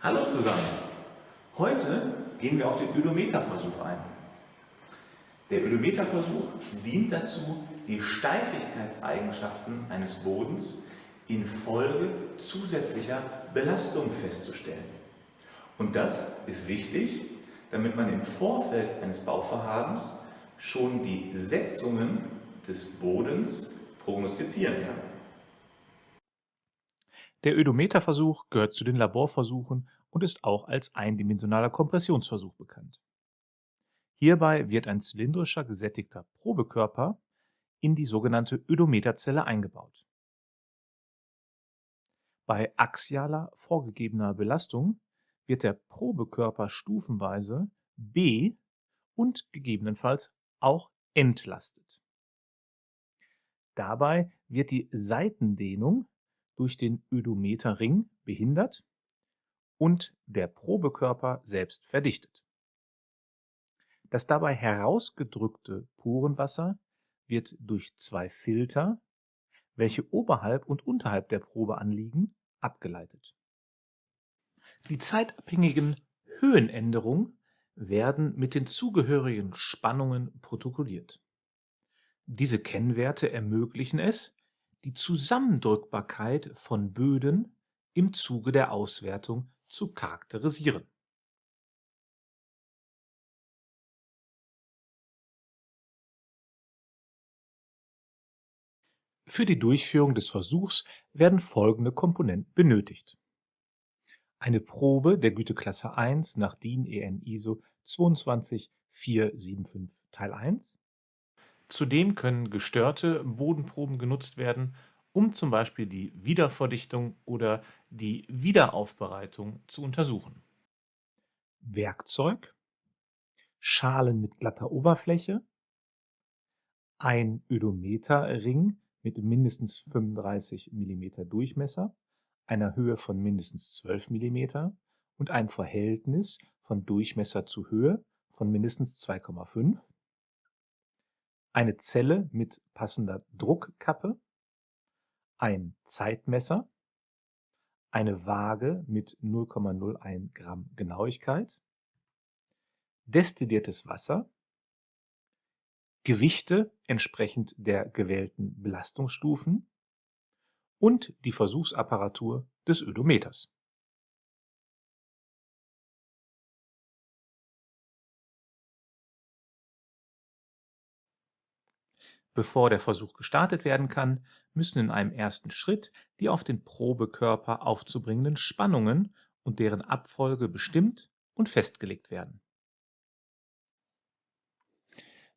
Hallo zusammen! Heute gehen wir auf den Ödometerversuch ein. Der Ödometerversuch dient dazu, die Steifigkeitseigenschaften eines Bodens infolge zusätzlicher Belastungen festzustellen. Und das ist wichtig, damit man im Vorfeld eines Bauvorhabens schon die Setzungen des Bodens prognostizieren kann. Der Ödometerversuch gehört zu den Laborversuchen und ist auch als eindimensionaler Kompressionsversuch bekannt. Hierbei wird ein zylindrischer gesättigter Probekörper in die sogenannte Ödometerzelle eingebaut. Bei axialer vorgegebener Belastung wird der Probekörper stufenweise be- und gegebenenfalls auch entlastet. Dabei wird die Seitendehnung durch den Ödometerring behindert und der Probekörper selbst verdichtet. Das dabei herausgedrückte Porenwasser wird durch zwei Filter, welche oberhalb und unterhalb der Probe anliegen, abgeleitet. Die zeitabhängigen Höhenänderungen werden mit den zugehörigen Spannungen protokolliert. Diese Kennwerte ermöglichen es, die Zusammendrückbarkeit von Böden im Zuge der Auswertung zu charakterisieren. Für die Durchführung des Versuchs werden folgende Komponenten benötigt: eine Probe der Güteklasse 1 nach DIN EN ISO 22475 Teil 1. Zudem können gestörte Bodenproben genutzt werden, um zum Beispiel die Wiederverdichtung oder die Wiederaufbereitung zu untersuchen. Werkzeug: Schalen mit glatter Oberfläche, ein Ödometerring mit mindestens 35 mm Durchmesser, einer Höhe von mindestens 12 mm und ein Verhältnis von Durchmesser zu Höhe von mindestens 2,5, eine Zelle mit passender Druckkappe, ein Zeitmesser, eine Waage mit 0,01 Gramm Genauigkeit, destilliertes Wasser, Gewichte entsprechend der gewählten Belastungsstufen und die Versuchsapparatur des Ödometers. Bevor der Versuch gestartet werden kann, müssen in einem ersten Schritt die auf den Probekörper aufzubringenden Spannungen und deren Abfolge bestimmt und festgelegt werden.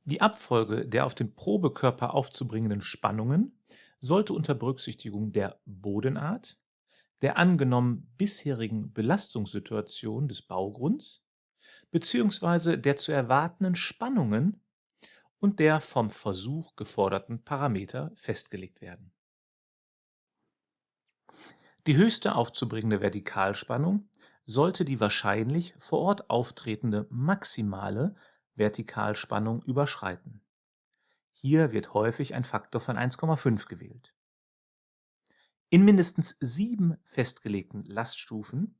Die Abfolge der auf den Probekörper aufzubringenden Spannungen sollte unter Berücksichtigung der Bodenart, der angenommen bisherigen Belastungssituation des Baugrunds bzw. der zu erwartenden Spannungen und der vom Versuch geforderten Parameter festgelegt werden. Die höchste aufzubringende Vertikalspannung sollte die wahrscheinlich vor Ort auftretende maximale Vertikalspannung überschreiten. Hier wird häufig ein Faktor von 1,5 gewählt. In mindestens 7 festgelegten Laststufen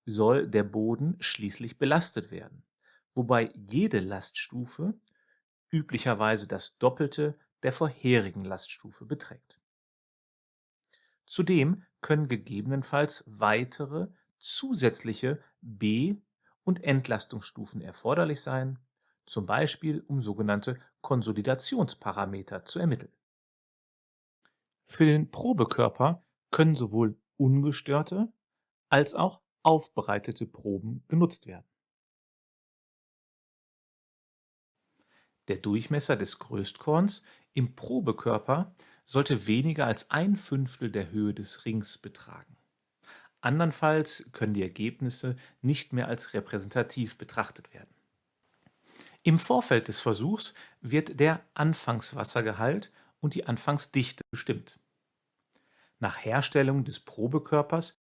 soll der Boden schließlich belastet werden, wobei jede Laststufe üblicherweise das Doppelte der vorherigen Laststufe beträgt. Zudem können gegebenenfalls weitere zusätzliche B- und Entlastungsstufen erforderlich sein, zum Beispiel um sogenannte Konsolidationsparameter zu ermitteln. Für den Probekörper können sowohl ungestörte als auch aufbereitete Proben genutzt werden. Der Durchmesser des Größtkorns im Probekörper sollte weniger als ein Fünftel der Höhe des Rings betragen. Andernfalls können die Ergebnisse nicht mehr als repräsentativ betrachtet werden. Im Vorfeld des Versuchs wird der Anfangswassergehalt und die Anfangsdichte bestimmt. Nach Herstellung des Probekörpers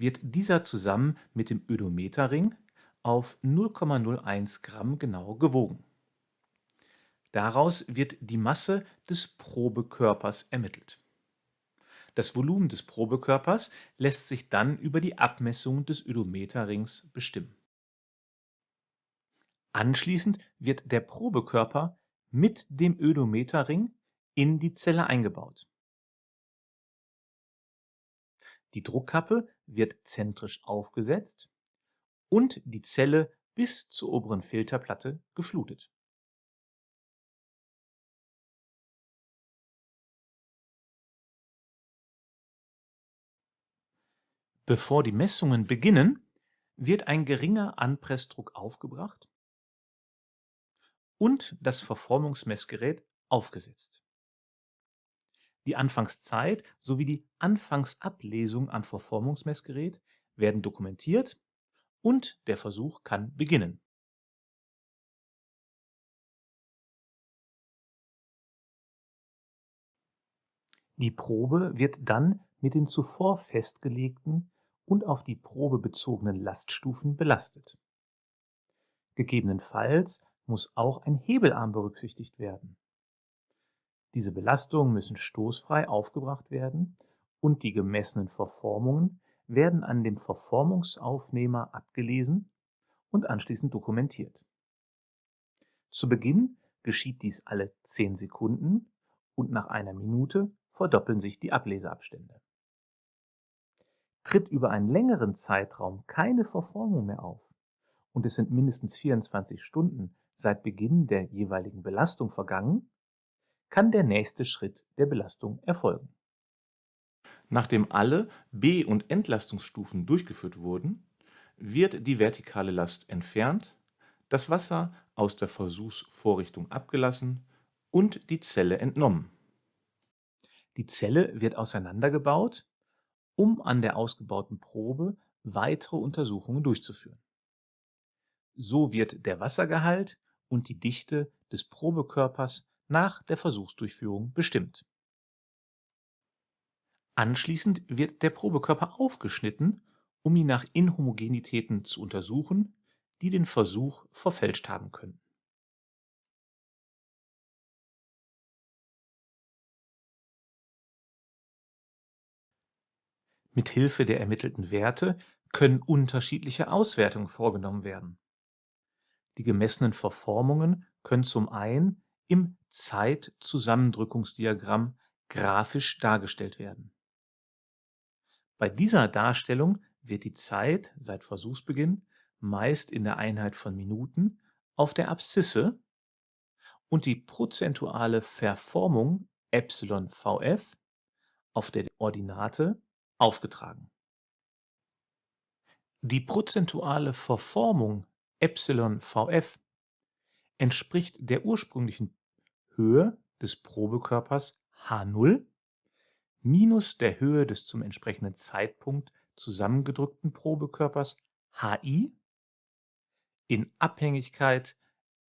wird dieser zusammen mit dem Ödometerring auf 0,01 Gramm genau gewogen. Daraus wird die Masse des Probekörpers ermittelt. Das Volumen des Probekörpers lässt sich dann über die Abmessung des Ödometerrings bestimmen. Anschließend wird der Probekörper mit dem Ödometerring in die Zelle eingebaut. Die Druckkappe wird zentrisch aufgesetzt und die Zelle bis zur oberen Filterplatte geflutet. Bevor die Messungen beginnen, wird ein geringer Anpressdruck aufgebracht und das Verformungsmessgerät aufgesetzt. Die Anfangszeit sowie die Anfangsablesung am Verformungsmessgerät werden dokumentiert und der Versuch kann beginnen. Die Probe wird dann mit den zuvor festgelegten und auf die Probe bezogenen Laststufen belastet. Gegebenenfalls muss auch ein Hebelarm berücksichtigt werden. Diese Belastungen müssen stoßfrei aufgebracht werden und die gemessenen Verformungen werden an dem Verformungsaufnehmer abgelesen und anschließend dokumentiert. Zu Beginn geschieht dies alle 10 Sekunden und nach einer Minute verdoppeln sich die Ableseabstände. Tritt über einen längeren Zeitraum keine Verformung mehr auf und es sind mindestens 24 Stunden seit Beginn der jeweiligen Belastung vergangen, kann der nächste Schritt der Belastung erfolgen. Nachdem alle B- und Entlastungsstufen durchgeführt wurden, wird die vertikale Last entfernt, das Wasser aus der Versuchsvorrichtung abgelassen und die Zelle entnommen. Die Zelle wird auseinandergebaut, um an der ausgebauten Probe weitere Untersuchungen durchzuführen. So wird der Wassergehalt und die Dichte des Probekörpers nach der Versuchsdurchführung bestimmt. Anschließend wird der Probekörper aufgeschnitten, um ihn nach Inhomogenitäten zu untersuchen, die den Versuch verfälscht haben können. Mithilfe der ermittelten Werte können unterschiedliche Auswertungen vorgenommen werden. Die gemessenen Verformungen können zum einen im Zeitzusammendrückungsdiagramm grafisch dargestellt werden. Bei dieser Darstellung wird die Zeit seit Versuchsbeginn meist in der Einheit von Minuten auf der Abszisse und die prozentuale Verformung εVF auf der Ordinate aufgetragen. Die prozentuale Verformung εVF entspricht der ursprünglichen Höhe des Probekörpers H0 minus der Höhe des zum entsprechenden Zeitpunkt zusammengedrückten Probekörpers HI in Abhängigkeit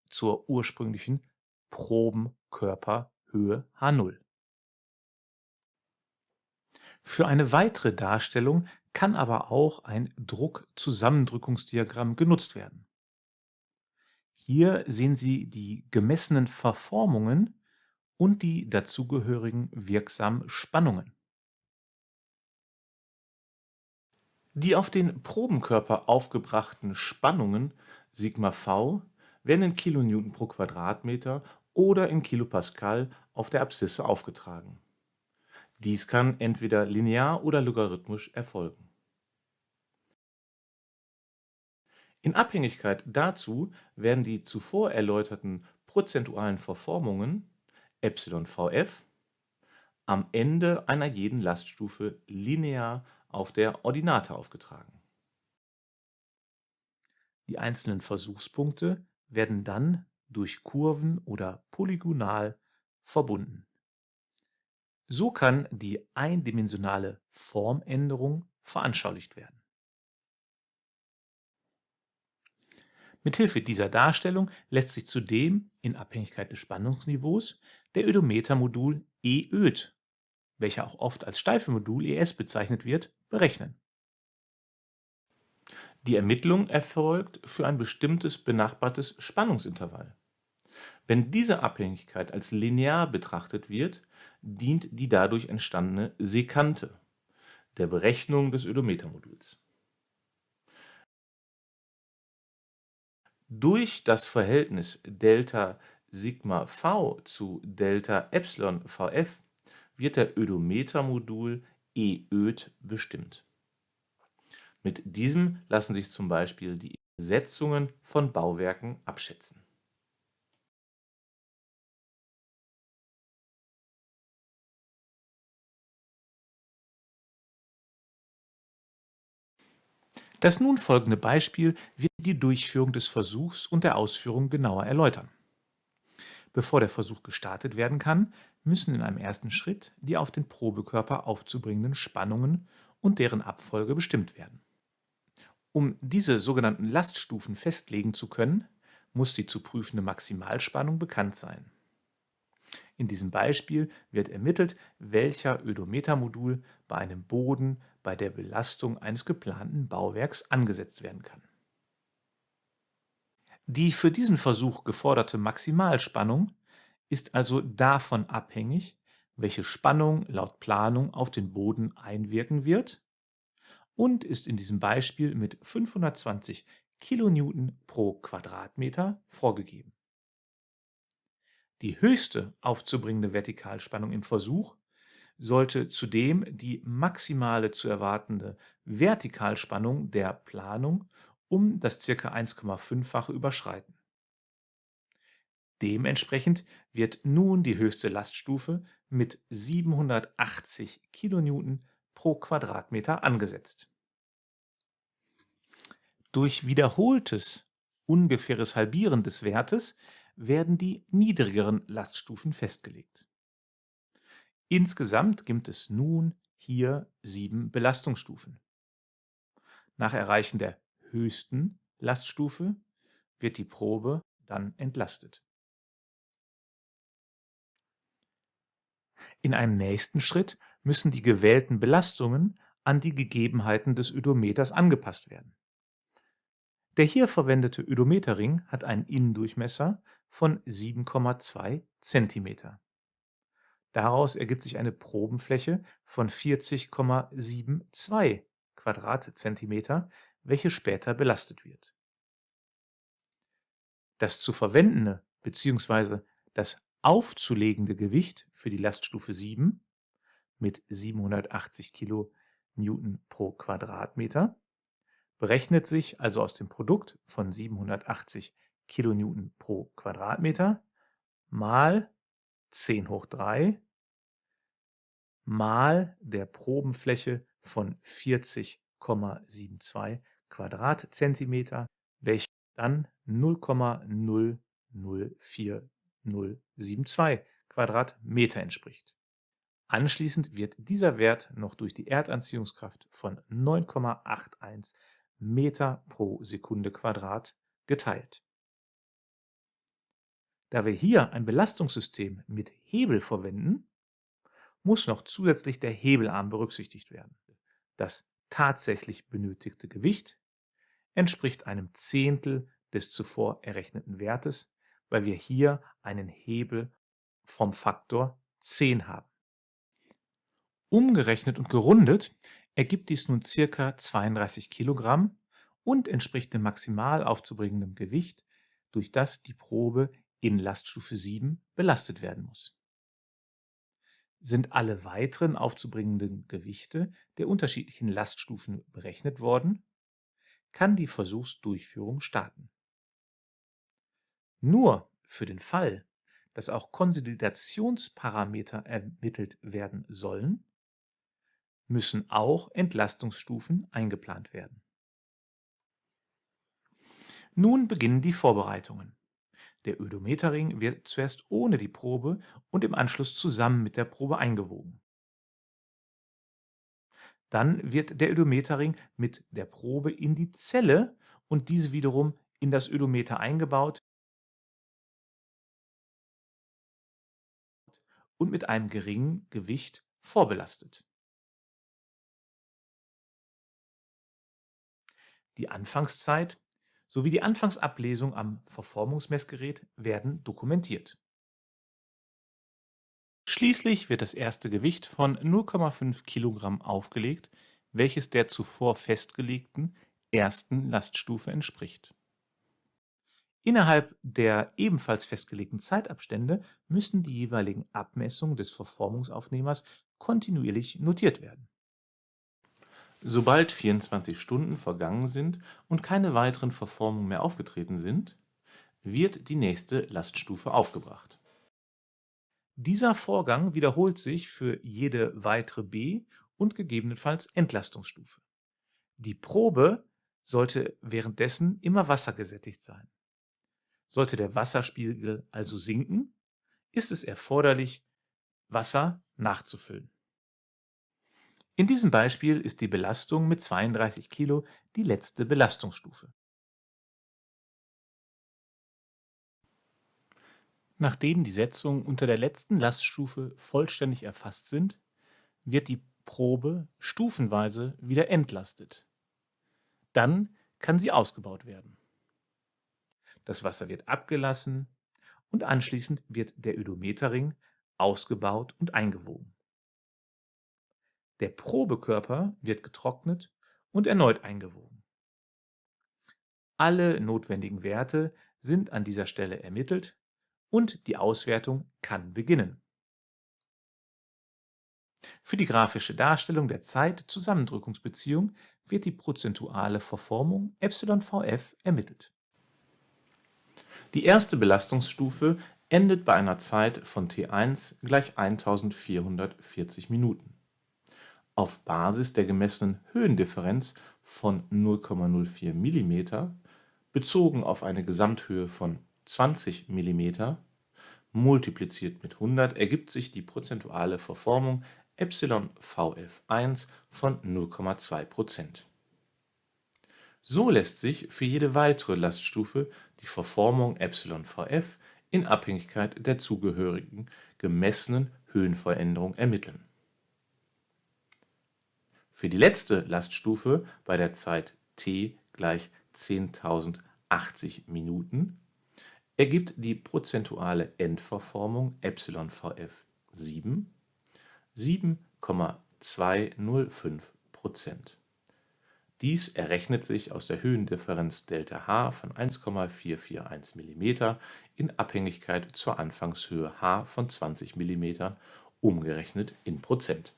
zur ursprünglichen Probenkörperhöhe H0. Für eine weitere Darstellung kann aber auch ein Druckzusammendrückungsdiagramm genutzt werden. Hier sehen Sie die gemessenen Verformungen und die dazugehörigen wirksamen Spannungen. Die auf den Probenkörper aufgebrachten Spannungen Sigma V werden in Kilonewton pro Quadratmeter oder in Kilopascal auf der Abszisse aufgetragen. Dies kann entweder linear oder logarithmisch erfolgen. In Abhängigkeit dazu werden die zuvor erläuterten prozentualen Verformungen εVF am Ende einer jeden Laststufe linear auf der Ordinate aufgetragen. Die einzelnen Versuchspunkte werden dann durch Kurven oder polygonal verbunden. So kann die eindimensionale Formänderung veranschaulicht werden. Mithilfe dieser Darstellung lässt sich zudem in Abhängigkeit des Spannungsniveaus der Ödometermodul EÖD, welcher auch oft als Steifenmodul ES bezeichnet wird, berechnen. Die Ermittlung erfolgt für ein bestimmtes benachbartes Spannungsintervall. Wenn diese Abhängigkeit als linear betrachtet wird, dient die dadurch entstandene Sekante der Berechnung des Ödometermoduls. Durch das Verhältnis Delta Sigma V zu Delta Epsilon Vf wird der Ödometermodul EÖd bestimmt. Mit diesem lassen sich zum Beispiel die Setzungen von Bauwerken abschätzen. Das nun folgende Beispiel wird die Durchführung des Versuchs und der Ausführung genauer erläutern. Bevor der Versuch gestartet werden kann, müssen in einem ersten Schritt die auf den Probekörper aufzubringenden Spannungen und deren Abfolge bestimmt werden. Um diese sogenannten Laststufen festlegen zu können, muss die zu prüfende Maximalspannung bekannt sein. In diesem Beispiel wird ermittelt, welcher Ödometermodul bei einem Boden bei der Belastung eines geplanten Bauwerks angesetzt werden kann. Die für diesen Versuch geforderte Maximalspannung ist also davon abhängig, welche Spannung laut Planung auf den Boden einwirken wird und ist in diesem Beispiel mit 520 kN pro Quadratmeter vorgegeben. Die höchste aufzubringende Vertikalspannung im Versuch sollte zudem die maximale zu erwartende Vertikalspannung der Planung um das ca. 1,5-fache überschreiten. Dementsprechend wird nun die höchste Laststufe mit 780 kN pro Quadratmeter angesetzt. Durch wiederholtes ungefähres Halbieren des Wertes werden die niedrigeren Laststufen festgelegt. Insgesamt gibt es nun hier 7 Belastungsstufen. Nach Erreichen der höchsten Laststufe wird die Probe dann entlastet. In einem nächsten Schritt müssen die gewählten Belastungen an die Gegebenheiten des Ödometers angepasst werden. Der hier verwendete Ödometerring hat einen Innendurchmesser von 7,2 cm. Daraus ergibt sich eine Probenfläche von 40,72 Quadratzentimeter, welche später belastet wird. Das zu verwendende bzw. das aufzulegende Gewicht für die Laststufe 7 mit 780 kN pro Quadratmeter berechnet sich also aus dem Produkt von 780 kN pro Quadratmeter mal 10 hoch 3 mal der Probenfläche von 40,72 Quadratzentimeter, welche dann 0,004072 Quadratmeter entspricht. Anschließend wird dieser Wert noch durch die Erdanziehungskraft von 9,81 Meter pro Sekunde Quadrat geteilt. Da wir hier ein Belastungssystem mit Hebel verwenden, muss noch zusätzlich der Hebelarm berücksichtigt werden. Das tatsächlich benötigte Gewicht entspricht einem Zehntel des zuvor errechneten Wertes, weil wir hier einen Hebel vom Faktor 10 haben. Umgerechnet und gerundet ergibt dies nun ca. 32 Kilogramm und entspricht dem maximal aufzubringendem Gewicht, durch das die Probe in Laststufe 7 belastet werden muss. Sind alle weiteren aufzubringenden Gewichte der unterschiedlichen Laststufen berechnet worden, kann die Versuchsdurchführung starten. Nur für den Fall, dass auch Konsolidationsparameter ermittelt werden sollen, müssen auch Entlastungsstufen eingeplant werden. Nun beginnen die Vorbereitungen. Der Ödometerring wird zuerst ohne die Probe und im Anschluss zusammen mit der Probe eingewogen. Dann wird der Ödometerring mit der Probe in die Zelle und diese wiederum in das Ödometer eingebaut und mit einem geringen Gewicht vorbelastet. Die Anfangszeit sowie die Anfangsablesung am Verformungsmessgerät werden dokumentiert. Schließlich wird das erste Gewicht von 0,5 Kilogramm aufgelegt, welches der zuvor festgelegten ersten Laststufe entspricht. Innerhalb der ebenfalls festgelegten Zeitabstände müssen die jeweiligen Abmessungen des Verformungsaufnehmers kontinuierlich notiert werden. Sobald 24 Stunden vergangen sind und keine weiteren Verformungen mehr aufgetreten sind, wird die nächste Laststufe aufgebracht. Dieser Vorgang wiederholt sich für jede weitere B- und gegebenenfalls Entlastungsstufe. Die Probe sollte währenddessen immer wassergesättigt sein. Sollte der Wasserspiegel also sinken, ist es erforderlich, Wasser nachzufüllen. In diesem Beispiel ist die Belastung mit 32 Kilo die letzte Belastungsstufe. Nachdem die Setzungen unter der letzten Laststufe vollständig erfasst sind, wird die Probe stufenweise wieder entlastet. Dann kann sie ausgebaut werden. Das Wasser wird abgelassen und anschließend wird der Ödometerring ausgebaut und eingewogen. Der Probekörper wird getrocknet und erneut eingewogen. Alle notwendigen Werte sind an dieser Stelle ermittelt und die Auswertung kann beginnen. Für die grafische Darstellung der Zeit-Zusammendrückungsbeziehung wird die prozentuale Verformung εVF ermittelt. Die erste Belastungsstufe endet bei einer Zeit von T1 gleich 1440 Minuten. Auf Basis der gemessenen Höhendifferenz von 0,04 mm, bezogen auf eine Gesamthöhe von 20 mm, multipliziert mit 100 ergibt sich die prozentuale Verformung εVF1 von 0,2%. So lässt sich für jede weitere Laststufe die Verformung εVF in Abhängigkeit der zugehörigen gemessenen Höhenveränderung ermitteln. Für die letzte Laststufe bei der Zeit t gleich 10.080 Minuten ergibt die prozentuale Endverformung εVF 7,205%. Dies errechnet sich aus der Höhendifferenz Δh von 1,441 mm in Abhängigkeit zur Anfangshöhe h von 20 mm, umgerechnet in Prozent.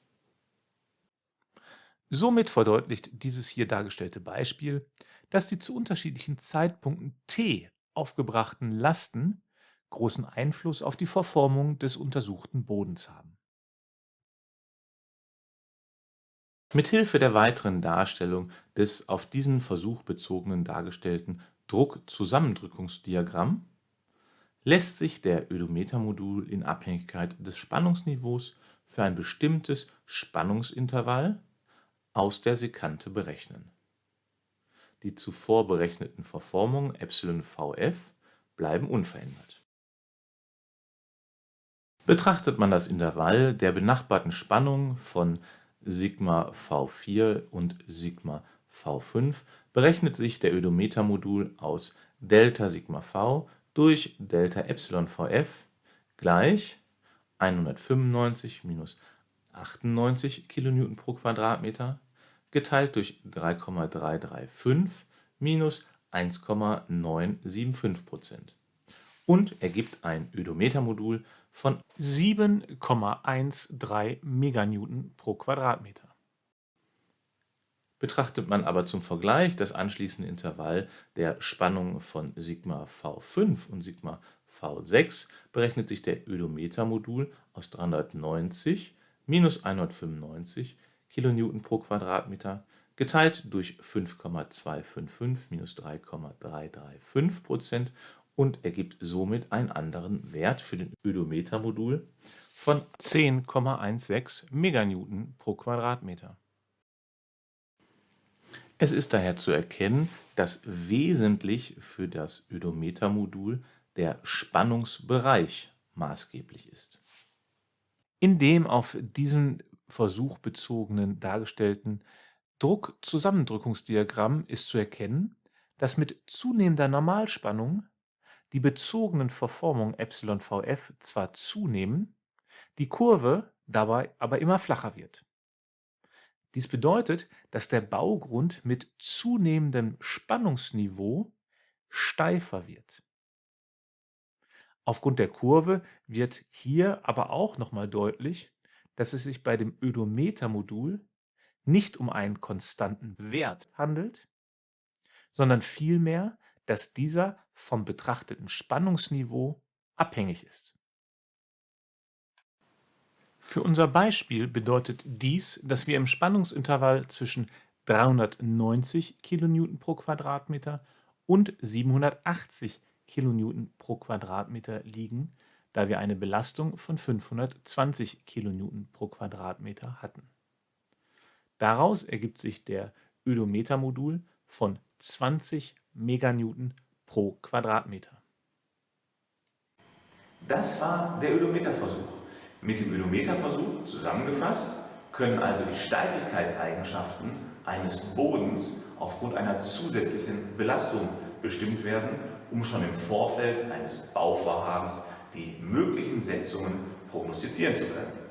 Somit verdeutlicht dieses hier dargestellte Beispiel, dass die zu unterschiedlichen Zeitpunkten t aufgebrachten Lasten großen Einfluss auf die Verformung des untersuchten Bodens haben. Mithilfe der weiteren Darstellung des auf diesen Versuch bezogenen dargestellten Druckzusammendrückungsdiagramms lässt sich der Ödometermodul in Abhängigkeit des Spannungsniveaus für ein bestimmtes Spannungsintervall aus der Sekante berechnen. Die zuvor berechneten Verformungen εVF bleiben unverändert. Betrachtet man das Intervall der benachbarten Spannung von Sigma V4 und Sigma V5, berechnet sich der Ödometermodul aus Delta Sigma V durch Delta εVF gleich 195 minus 98 kN pro Quadratmeter geteilt durch 3,335 minus 1,975% und ergibt ein Ödometermodul von 7,13 Meganewton pro Quadratmeter. Betrachtet man aber zum Vergleich das anschließende Intervall der Spannung von Sigma V5 und Sigma V6, berechnet sich der Ödometermodul aus 390 minus 195 kN pro Quadratmeter geteilt durch 5,255 minus 3,335% und ergibt somit einen anderen Wert für den Ödometermodul von 10,16 Meganewton pro Quadratmeter. Es ist daher zu erkennen, dass wesentlich für das Ödometermodul der Spannungsbereich maßgeblich ist. In dem auf diesen Versuch bezogenen dargestellten Druckzusammendrückungsdiagramm ist zu erkennen, dass mit zunehmender Normalspannung die bezogenen Verformungen εVF zwar zunehmen, die Kurve dabei aber immer flacher wird. Dies bedeutet, dass der Baugrund mit zunehmendem Spannungsniveau steifer wird. Aufgrund der Kurve wird hier aber auch nochmal deutlich, dass es sich bei dem Ödometermodul nicht um einen konstanten Wert handelt, sondern vielmehr, dass dieser vom betrachteten Spannungsniveau abhängig ist. Für unser Beispiel bedeutet dies, dass wir im Spannungsintervall zwischen 390 kN pro Quadratmeter und 780 kN pro Quadratmeter liegen, da wir eine Belastung von 520 kN pro Quadratmeter hatten. Daraus ergibt sich der Ödometermodul von 20 Meganewton pro Quadratmeter. Das war der Ödometerversuch. Mit dem Ödometerversuch zusammengefasst können also die Steifigkeitseigenschaften eines Bodens aufgrund einer zusätzlichen Belastung bestimmt werden, um schon im Vorfeld eines Bauvorhabens die möglichen Setzungen prognostizieren zu können.